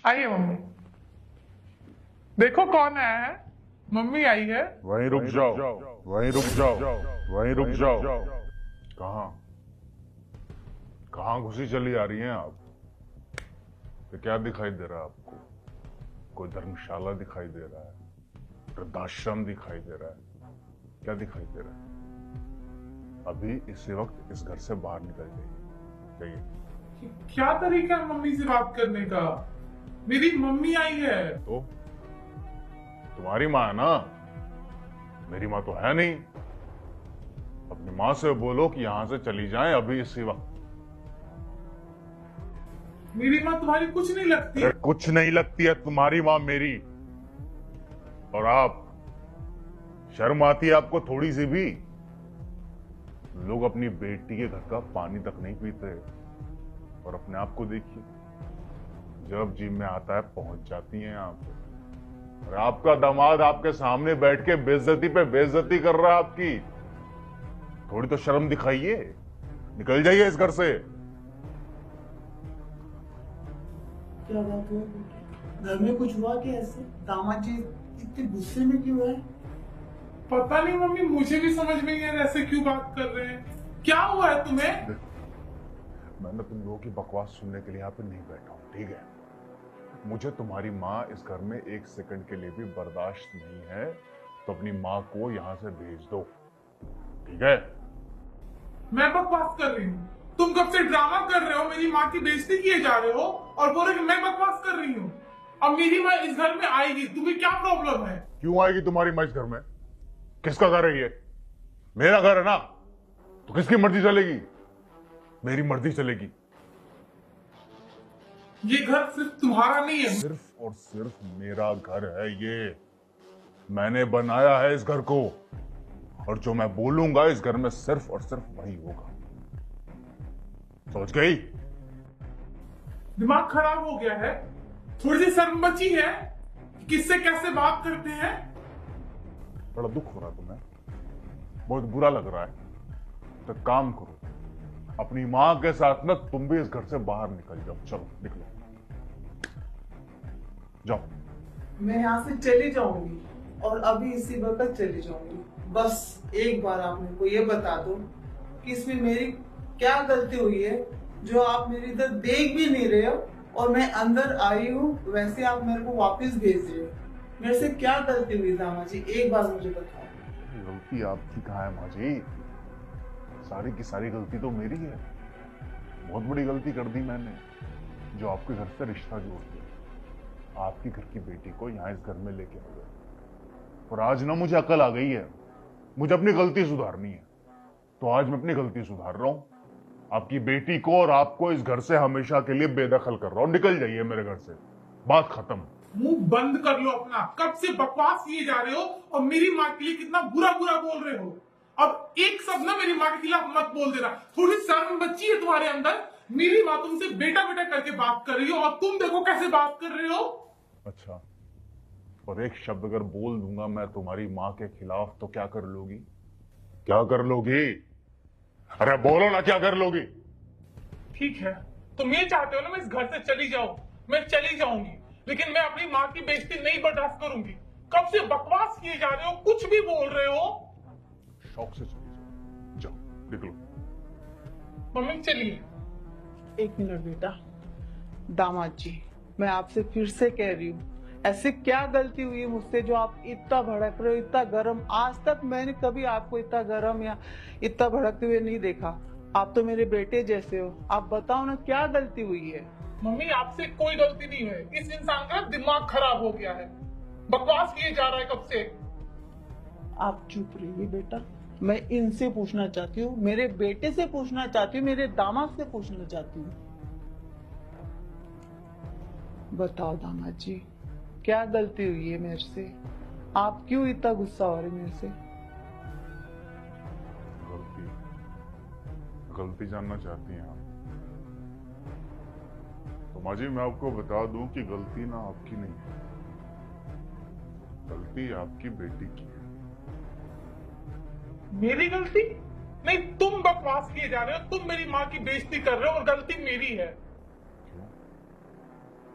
आइए मम्मी। देखो कौन आया है। मम्मी आई है। वहीं रुक जाओ, वहीं रुक जाओ, वहीं रुक जाओ। कहाँ कहाँ घुसी चली आ रही हैं आप? तो क्या दिखाई दे रहा है आपको? कोई धर्मशाला दिखाई दे रहा है? वृद्धाश्रम दिखाई दे रहा है? क्या दिखाई दे रहा है? अभी इसी वक्त इस घर से बाहर निकल जाइए। क्या तरीका है मम्मी से बात करने का? मेरी मम्मी आई है। तो तुम्हारी माँ है ना, मेरी माँ तो है नहीं। अपनी माँ से बोलो कि यहां से चली जाएं अभी इसी वक्त। मेरी माँ तुम्हारी कुछ नहीं लगती। अरे कुछ नहीं लगती है तुम्हारी माँ मेरी। और आप, शर्म आती है आपको थोड़ी सी भी? लोग अपनी बेटी के घर का पानी तक नहीं पीते और अपने आप को देखिए, जब जी में आता है पहुंच जाती हैं यहाँ पे। और आपका दामाद आपके सामने बैठ के बेइज्जती पे बेइज्जती कर रहा है आपकी। थोड़ी तो शर्म दिखाइए। निकल जाइए इस घर से। क्या बात हुआ? घर में कुछ हुआ क्या? ऐसे दामाद जी इतने गुस्से में क्यों है? पता नहीं मम्मी, मुझे भी समझ में नहीं आ रहा ऐसे क्यों बात कर रहे हैं। क्या हुआ है तुम्हें? मैं तुम लोगों की बकवास सुनने के लिए यहाँ पे नहीं बैठा हूँ, ठीक है? मुझे तुम्हारी माँ इस घर में एक सेकंड के लिए भी बर्दाश्त नहीं है, तो अपनी माँ को यहाँ से भेज दो, ठीक है? मैं बकवास कर रही हूँ? तुम कब से ड्रामा कर रहे हो, मेरी माँ की बेइज्जती किए जा रहे हो और बोल रहे कि मैं बकवास कर रही हूँ। अब मेरी माँ इस घर में आएगी, तुम्हें क्या प्रॉब्लम है? क्यों आएगी तुम्हारी माँ इस घर में? किसका घर है ये? मेरा घर है ना, तो किसकी मर्जी चलेगी? मेरी मर्जी चलेगी। ये घर सिर्फ तुम्हारा नहीं है। सिर्फ और सिर्फ मेरा घर है ये। मैंने बनाया है इस घर को, और जो मैं बोलूंगा इस घर में सिर्फ और सिर्फ वही होगा। समझ गई? दिमाग खराब हो गया है? थोड़ी सी शर्म बची है? किससे कैसे बात करते हैं? बड़ा दुख हो रहा है तुम्हें, बहुत बुरा लग रहा है। तो काम करो, अपनी माँ के साथ ना तुम भी इस घर से बाहर निकल जाओ। चलो निकलो, जाओ। मैं यहाँ से चली जाऊंगी और अभी इसी वक्त चली जाऊंगी। बस एक बार आप मेरे को ये बता दो कि इसमें मेरी क्या गलती हुई है जो आप मेरी इधर देख भी नहीं रहे हो, और मैं अंदर आई हूँ वैसे आप मेरे को वापस भेज रहे हो। मेरे से क्या गलती हुई दामा जी, एक बार मुझे बताओ। गलती आपकी कहाँ है माँ जी? सारी की सारी गलती तो मेरी है। बहुत बड़ी गलती कर दी मैंने, जो आपके घर से रिश्ता जोड़ दिया। आपकी घर की बेटी को यहाँ इस घर में लेके आ गए, और आज ना मुझे अकल आ गई है, मुझे अपनी गलती सुधारनी है। तो आज मैं अपनी गलती सुधार रहा हूँ। आपकी बेटी को और आपको इस घर से हमेशा के लिए बेदखल कर रहा हूँ। निकल जाइए मेरे घर से, बात खत्म। मुंह बंद कर लो अपना। कब से बकवास किए जा रहे हो और मेरी माँ के लिए कितना बुरा बुरा बोल रहे हो। अब एक शब्द ना मेरी माँ के खिलाफ मत बोल देना। थोड़ी शर्म बची है तुम्हारे अंदर? मेरी माँ तुमसे बेटा बेटा करके बात कर रही हो और तुम देखो कैसे बात कर रहे हो। अच्छा, और एक शब्द अगर बोल दूंगा मैं तुम्हारी माँ के खिलाफ तो क्या कर लोगी? क्या कर लोगी? अरे बोलो ना, क्या कर लोगी? ठीक है, तुम ये चाहते हो ना मैं इस घर से चली जाऊं। मैं चली जाऊंगी, लेकिन मैं अपनी माँ की बेइज्जती नहीं बर्दाश्त करूंगी। कब से बकवास किए जा रहे हो, कुछ भी बोल रहे हो। शौक से चली जाओ, जाओ निकलो। मम्मी चलिए। एक मिनट बेटा। दामाद जी, मैं आपसे फिर से कह रही हूँ, ऐसे क्या गलती हुई है मुझसे जो आप इतना भड़क रहे हो, इतना गर्म? आज तक मैंने कभी आपको इतना गर्म या इतना भड़कते हुए नहीं देखा। आप तो मेरे बेटे जैसे हो। आप बताओ ना, क्या गलती हुई है? मम्मी आपसे कोई गलती नहीं हुई। इस इंसान का दिमाग खराब हो गया है, बकवास किए जा रहा है कब से। आप चुप रहिए बेटा। मैं इनसे पूछना चाहती हूँ, मेरे बेटे से पूछना चाहती हूँ, मेरे दामाद से पूछना चाहती हूँ। बताओ दामाद जी, क्या गलती हुई है मेरे से? आप क्यों इतना गुस्सा हो रहे मेरे से? गलती गलती जानना चाहती हैं आप? तो माँ जी मैं आपको बता दूं कि गलती ना आपकी नहीं है, गलती आपकी बेटी की है। मेरी गलती नहीं, तुम बकवास किए जा रहे हो। तुम मेरी माँ की बेइज्जती कर रहे हो और गलती मेरी है। क्यों?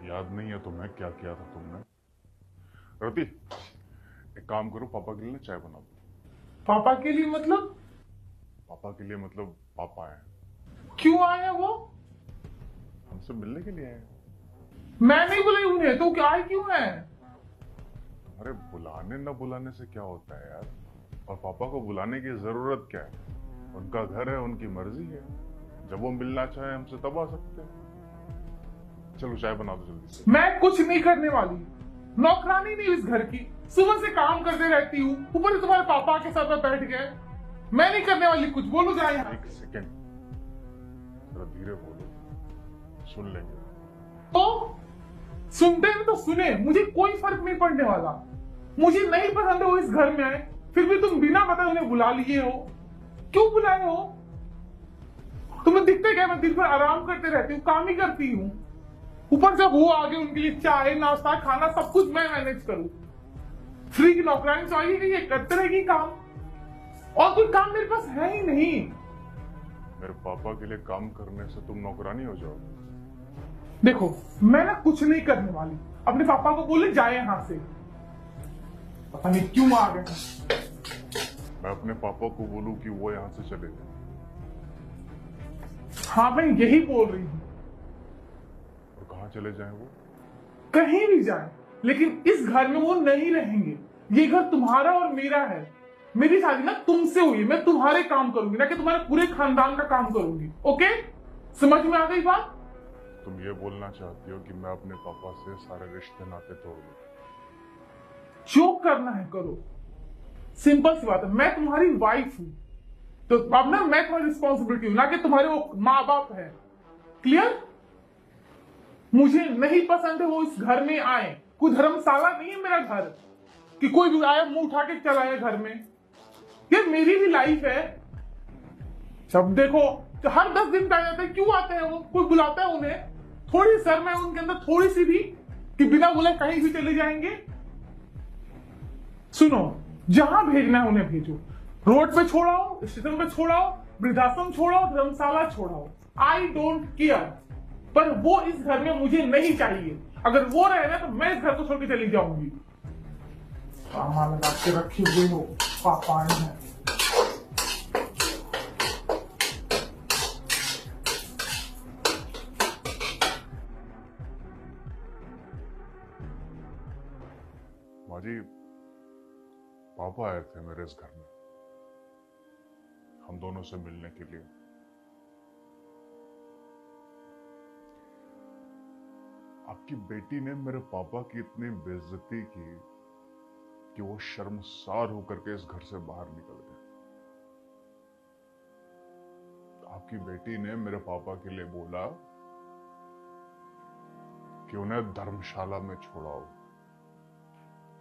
याद नहीं है तुम्हें क्या किया था तुमने? रति, एक काम करो, पापा के लिए ना चाय बना दो। पापा के लिए मतलब? पापा के लिए मतलब पापा आए हैं। क्यों आए हैं वो? हमसे मिलने के लिए आए हैं। मैं नहीं बुलाई उन्हें, तो क्या आए क्यों है? अरे बुलाने न बुलाने से क्या होता है यार, और पापा को बुलाने की जरूरत क्या है? उनका घर है, उनकी मर्जी है, जब वो मिलना चाहे हमसे तब आ सकते हैं। चलो चाय बना दो जल्दी से। मैं कुछ नहीं करने वाली, नौकरानी नहीं इस घर की, सुबह से काम करते रहती हूँ, ऊपर से तुम्हारे पापा के साथ में बैठ गए। मैं नहीं करने वाली कुछ, बोलो जाए यहाँ। एक सेकेंड, जरा धीरे बोलो, सुन लेंगे। तो सुनते हैं तो सुने, मुझे कोई फर्क नहीं पड़ने वाला। मुझे नहीं पसंद है वो इस घर में आए, फिर भी तुम बिना बताए उन्हें बुला लिए हो। क्यों बुलाए हो? तुम्हें दिखते क्या मैं दिन भर आराम करते रहती हूँ, काम ही करती हूँ, ऊपर से वो आगे उनके लिए चाय नाश्ता खाना सब कुछ मैं मैनेज करूँ। फ्री की नौकरानी चाहिए कि ये करते रहेगी काम, और कोई काम मेरे पास है ही नहीं। मेरे पापा के लिए काम करने से तुम नौकरानी हो जाओगे? देखो मैं ना कुछ नहीं करने वाली, अपने पापा को बोले जाए यहां से, पता नहीं क्यों आ गए। मैं अपने पापा को बोलूं कि वो यहां से चले जाए? हाँ मैं यही बोल रही हूँ। और कहां चले जाएं वो? कहीं भी जाए, लेकिन इस घर में वो नहीं रहेंगे। ये घर तुम्हारा और मेरा है। मेरी शादी ना तुमसे हुई, मैं तुम्हारे काम करूंगी ना कि तुम्हारे पूरे खानदान का काम करूंगी। ओके, समझ में आ गई बात? तुम ये बोलना चाहती हो कि मैं अपने पापा से सारे रिश्ते नाते तोड़ दूं? जो करना है करो, सिंपल सी बात है। मैं तुम्हारी वाइफ हूं, तो अब ना मैं तुम्हारी रिस्पॉन्सिबिलिटी हूं, ना कि तुम्हारे वो माँ बाप है। क्लियर? मुझे नहीं पसंद है वो इस घर में आए। कोई धर्मशाला नहीं है मेरा घर कि कोई भी आया मुंह उठा के चला आए घर में। ये मेरी भी लाइफ है। जब देखो हर 10 दिन पे आ जाते हैं, क्यों आते हैं वो? कोई बुलाता है उन्हें? थोड़ी शर्म है उनके अंदर, थोड़ी सी भी, कि बिना बुलाए कहीं भी चले जाएंगे। सुनो, जहां भेजना है उन्हें भेजो। रोड पे छोड़ाओ, स्टेशन पे छोड़ाओ, वृद्धाश्रम छोड़ाओ, धर्मशाला छोड़ाओ, आई डोंट केयर। पर वो इस घर में मुझे नहीं चाहिए। अगर वो रहे ना तो मैं इस घर को छोड़ के चली जाऊंगी। सामान लगा के रखे हुए हो, पापा आए हैं। माँ जी, पापा आए थे मेरे इस घर में हम दोनों से मिलने के लिए। आपकी बेटी ने मेरे पापा की इतनी बेइज्जती की कि वो शर्मसार होकर के इस घर से बाहर निकल गए। आपकी बेटी ने मेरे पापा के लिए बोला कि उन्हें धर्मशाला में छोड़ाओ,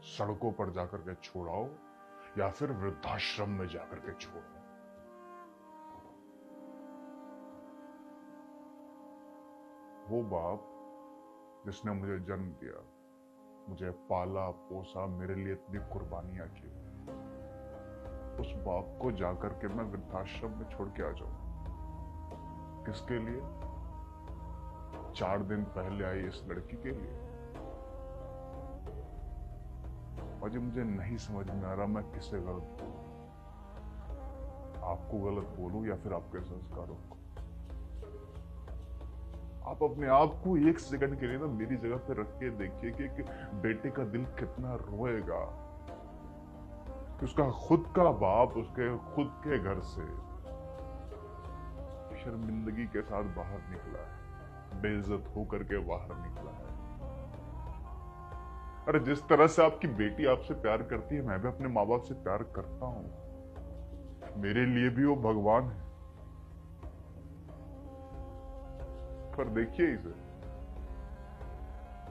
सड़कों पर जाकर के छोड़ाओ, या फिर वृद्धाश्रम में जाकर के छोड़ो। वो बाप जिसने मुझे जन्म दिया, मुझे पाला पोसा, मेरे लिए इतनी कुर्बानियां की, उस बाप को जाकर के मैं वृद्धाश्रम में छोड़ के आ जाऊं? किसके लिए? 4 दिन पहले आई इस लड़की के लिए। और जो मुझे नहीं समझ में आ रहा मैं किसे गलत बोलूं, आपको गलत बोलूं या फिर आपके संस्कारों को। आप अपने आप को 1 सेकंड के लिए ना मेरी जगह पे रख के देखिए कि एक बेटे का दिल कितना रोएगा कि उसका खुद का बाप उसके खुद के घर से शर्मिंदगी के साथ बाहर निकला है, बेइज्जत होकर के बाहर निकला है। अरे जिस तरह से आपकी बेटी आपसे प्यार करती है, मैं भी अपने माँ बाप से प्यार करता हूं। मेरे लिए भी वो भगवान है। पर देखिए इसे,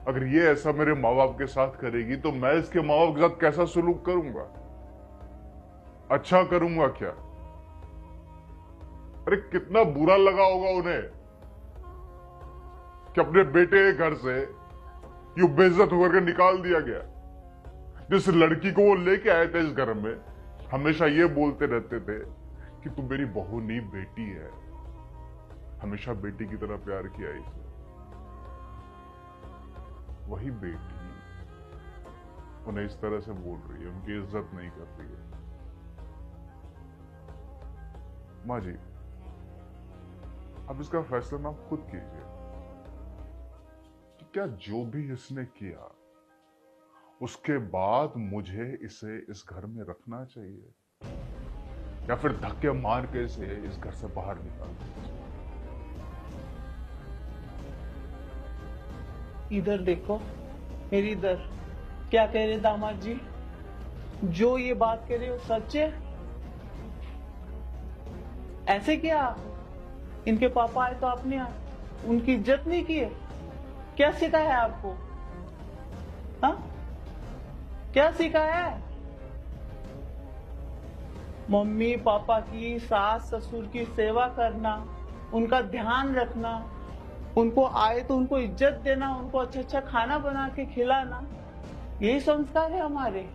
अगर ये ऐसा मेरे माँ बाप के साथ करेगी तो मैं इसके माँ बाप के साथ कैसा सलूक करूंगा? अच्छा करूंगा क्या? अरे कितना बुरा लगा होगा उन्हें कि अपने बेटे के घर से यूं बेइज्जत होकर के निकाल दिया गया। जिस लड़की को वो लेके आए थे इस घर में, हमेशा ये बोलते रहते थे कि तू मेरी बहू नहीं बेटी है। हमेशा बेटी की तरह प्यार किया इसे। वही बेटी उन्हें इस तरह से बोल रही है, उनकी इज्जत नहीं कर रही है। माँ जी, अब इसका फैसला ना आप खुद कीजिए कि क्या जो भी इसने किया उसके बाद मुझे इसे इस घर में रखना चाहिए या फिर धक्के मार के इसे इस घर से बाहर निकालना चाहिए। इधर देखो, मेरी इधर। क्या कह रहे दामाद जी? जो ये बात कह रहे हो सच है? ऐसे क्या इनके पापा आए तो आपने उनकी इज्जत नहीं की है? क्या सिखाया है आपको? हाँ, क्या सिखाया है? मम्मी पापा की, सास ससुर की सेवा करना, उनका ध्यान रखना, उनको आए तो उनको इज्जत देना, उनको अच्छा अच्छा खाना बना के खिलाना, यही संस्कार है हमारे।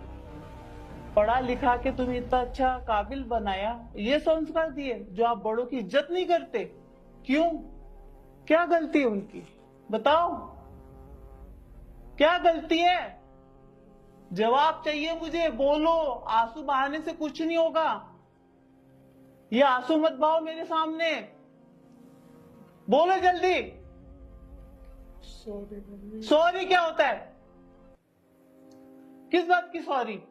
पढ़ा लिखा के तुम्हें इतना अच्छा काबिल बनाया, ये संस्कार दिए जो आप बड़ों की इज्जत नहीं करते। क्यों? क्या गलती है उनकी? बताओ, क्या गलती है? जवाब चाहिए मुझे, बोलो। आंसू बहाने से कुछ नहीं होगा। ये आंसू मत बहाओ मेरे सामने, बोलो जल्दी। सॉरी क्या होता है? किस बात की सॉरी?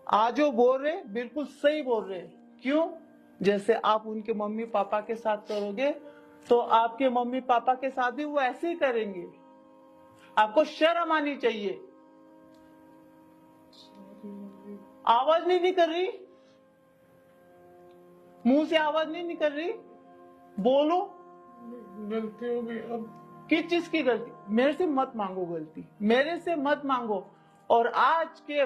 आज जो बोल रहे बिल्कुल सही बोल रहे। क्यों? जैसे आप उनके मम्मी पापा के साथ करोगे तो आपके मम्मी पापा के साथ भी वो ऐसे ही करेंगे। आपको शर्म आनी चाहिए। आवाज नहीं निकल रही? मुंह से आवाज नहीं निकल रही? बोलो। गलती हो गई। अब किस चीज की गलती? मेरे से मत मांगो गलती, मेरे से मत मांगो। और आज के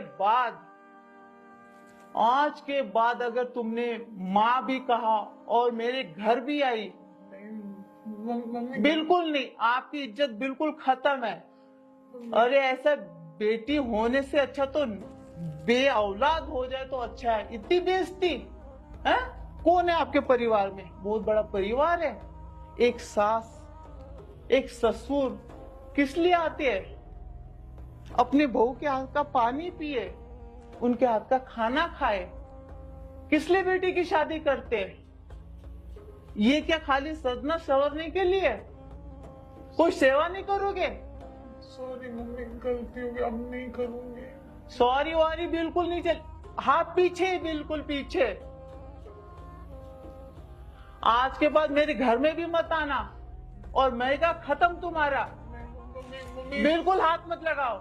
बाद अगर तुमने माँ भी कहा और मेरे घर भी आई, मम्मी बिल्कुल नहीं, आपकी इज्जत बिल्कुल खत्म है। अरे ऐसा बेटी होने से अच्छा तो बे औलाद हो जाए तो अच्छा है। इतनी बेइज्जती है? कौन है आपके परिवार में? बहुत बड़ा परिवार है। एक सास, एक ससुर किस लिए आते हैं? अपने बहू के हाथ का पानी पिए, उनके हाथ का खाना खाए। किस लिए बेटी की शादी करते हैं? ये क्या खाली सजना संवरने के लिए? कोई सेवा नहीं करोगे? सॉरी मम्मी, गलती हो गई, अब नहीं करूंगी। सॉरी वारी बिल्कुल नहीं चल। हाथ पीछे, बिल्कुल पीछे। आज के बाद मेरे घर में भी मत आना और मैगा खत्म तुम्हारा। मम्मी बिल्कुल हाथ मत लगाओ।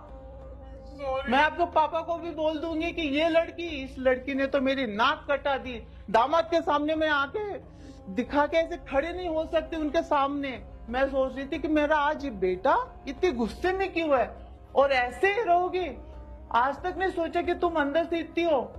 सॉरी। मैं आपको पापा को भी बोल दूंगी कि ये लड़की, इस लड़की ने तो मेरी नाक कटा दी। दामाद के सामने मैं आके दिखा के ऐसे खड़े नहीं हो सकती उनके सामने। मैं सोच रही थी कि मेरा आज ये बेटा इतने गुस्से में क्यों है, और ऐसे ही रहोगी। आज तक नहीं सोचा कि तुम अंदर से इतनी हो।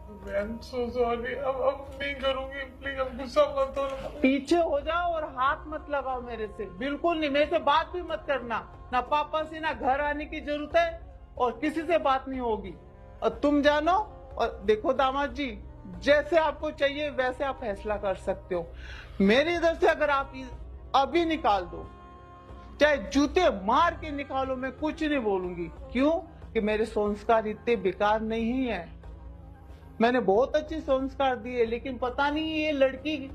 सो सॉरी, अब नहीं करूंगी। प्लीज अब गुस्सा मत हो। पीछे हो जाओ और हाथ मत लगाओ मेरे से, बिल्कुल नहीं। मेरे से बात भी मत करना। ना पापा से ना घर आने की जरूरत है और किसी से बात नहीं होगी। और तुम जानो। और देखो दामाद जी, जैसे आपको चाहिए वैसे आप फैसला कर सकते हो। मेरी इधर से अगर आप अभी निकाल दो, चाहे जूते मार के निकालो, मैं कुछ नहीं बोलूंगी। क्यों? कि मेरे संस्कार इतने बेकार नहीं है। मैंने बहुत अच्छे संस्कार दिए, लेकिन पता नहीं ये लड़की,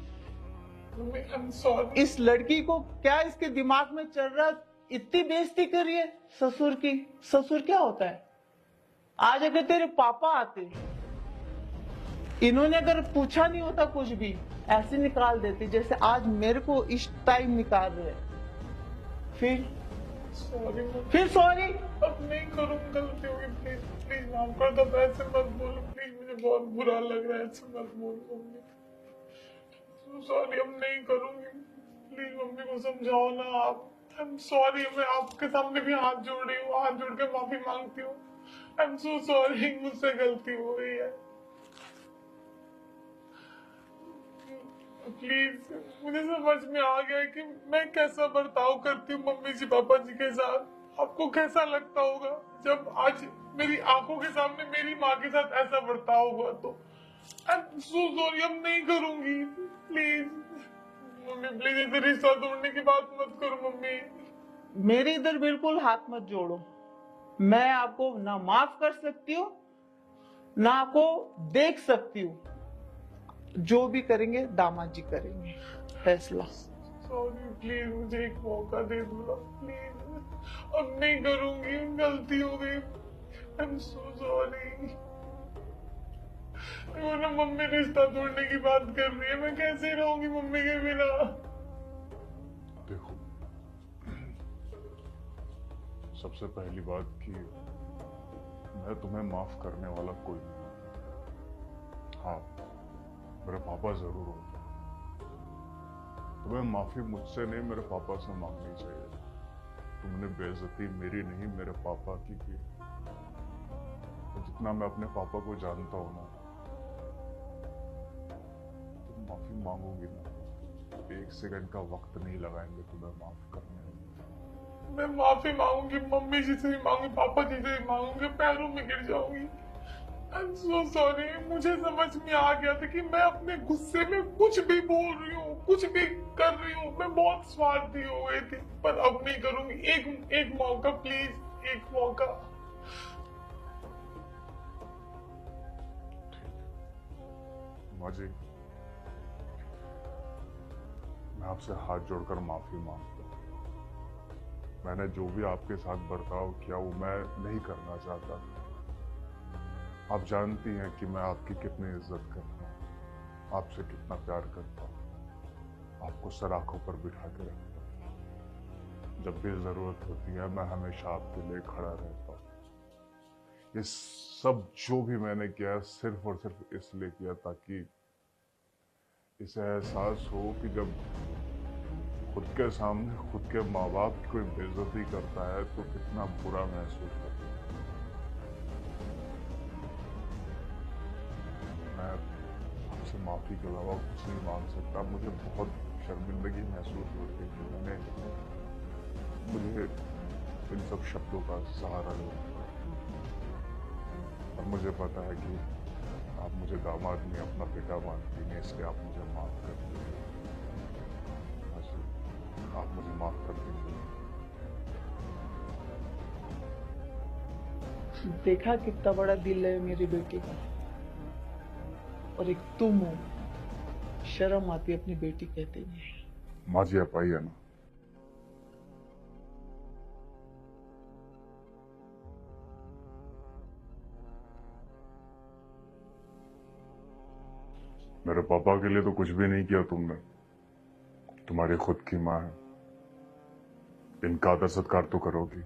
इस लड़की को क्या इसके दिमाग में चल रहा, इतनी बेइज्जती कर रही है ससुर की। ससुर क्या होता है? आज अगर तेरे पापा आते, इन्होंने अगर पूछा नहीं होता कुछ भी, ऐसे निकाल देते जैसे आज मेरे को इस टाइम निकाल रहे हैं। फिर सॉरी। अब नहीं करूँ, गलती होगी। प्लीज प्लीज माफ कर दो। ऐसे मत बोलो प्लीज, मुझे बहुत बुरा लग रहा है। ऐसे मत बोलो मम्मी। सॉरी, अब नहीं करूंगी। प्लीज मम्मी को समझाओ ना आप। आई एम सॉरी, मैं आपके सामने भी हाथ जोड़ रही हूँ, हाथ जोड़ के माफी मांगती हूँ। आई एम सो सॉरी, मुझसे गलती हो गई है। प्लीज, मुझे समझ में आ गया है कि मैं कैसा बर्ताव करती हूँ मम्मी जी पापा जी के साथ। आपको कैसा लगता होगा जब आज मेरी आंखों के सामने मेरी माँ के साथ ऐसा बर्ताव हुआ? तो आई एम सो सॉरी, अब नहीं करूंगी। प्लीज मम्मी, प्लीज इसे रिश्ता तोड़ने की बात मत करो मम्मी। मेरे इधर बिल्कुल हाथ मत जोड़ो। मैं आपको ना माफ कर सकती हूँ ना आपको देख सकती हूँ। जो भी करेंगे दामाद जी करेंगे फैसला। सॉरी प्लीज, मुझे एक मौका दे दो ना प्लीज। अब नहीं करूंगी, गलती हो गई। I am so sorry. वो ना मम्मी रिश्ता तोड़ने की बात कर रही है, मैं कैसे रहूंगी मम्मी के बिना। देखो, सबसे पहली बात कि मैं तुम्हें माफ करने वाला कोई नहीं। हाँ, मेरे पापा जरूर हो। तुम्हें माफी मुझसे नहीं, मेरे पापा से मांगनी चाहिए। तुमने बेइज्जती मेरी नहीं, मेरे पापा की। जितना मैं अपने पापा को जानता हूं ना, तुम माफी मांगोगी ना, 1 सेकंड का वक्त नहीं लगाएंगे तुम्हें माफ करने में। मैं माफी मांगूंगी, मम्मी जी से भी मांगूंगी, पापा जी से भी मांगूंगी, पैरों में गिर जाऊंगी। I am so sorry. मुझे समझ में आ गया था कि मैं अपने गुस्से में कुछ भी बोल रही हूँ, कुछ भी कर रही हूँ। मैं बहुत स्वार्थी हो गई थी, पर अब नहीं करूंगी। एक मौका प्लीज, एक मौका। माँ जी, मैं आपसे हाथ जोड़कर माफी मांगता हूँ। मैंने जो भी आपके साथ बर्ताव किया वो मैं नहीं करना चाहता था। आप जानती हैं कि मैं आपकी कितनी इज्जत करता हूँ, आपसे कितना प्यार करता हूँ, आपको सर आंखों पर बिठा के रखता हूँ। जब भी जरूरत होती है मैं हमेशा आपके लिए खड़ा रहता हूँ। ये सब जो भी मैंने किया सिर्फ और सिर्फ इसलिए किया ताकि इसे एहसास हो कि जब खुद के सामने खुद के माँ बाप की कोई बेइज्जती करता है तो कितना बुरा महसूस होता है। मैं आपसे माफी के अलावा कुछ नहीं मांग सकता। मुझे बहुत शर्मिंदगी महसूस होती है कि मुझे इन सब शब्दों का सहारा लेना। और मुझे पता है कि आप मुझे दामाद नहीं अपना बेटा मानती हैं, इसलिए आप मुझे माफ कर दीजिए। आप मुझे माफ कर दीजिए। देखा कितना बड़ा दिल है मेरी बेटी का। और एक तुम हो, शर्म आती है अपनी बेटी कहते हैं। माँ जी आप आइए ना। मेरे पापा के लिए तो कुछ भी नहीं किया तुमने। तुम्हारी खुद की माँ है, इनका आदर सत्कार तो करोगी।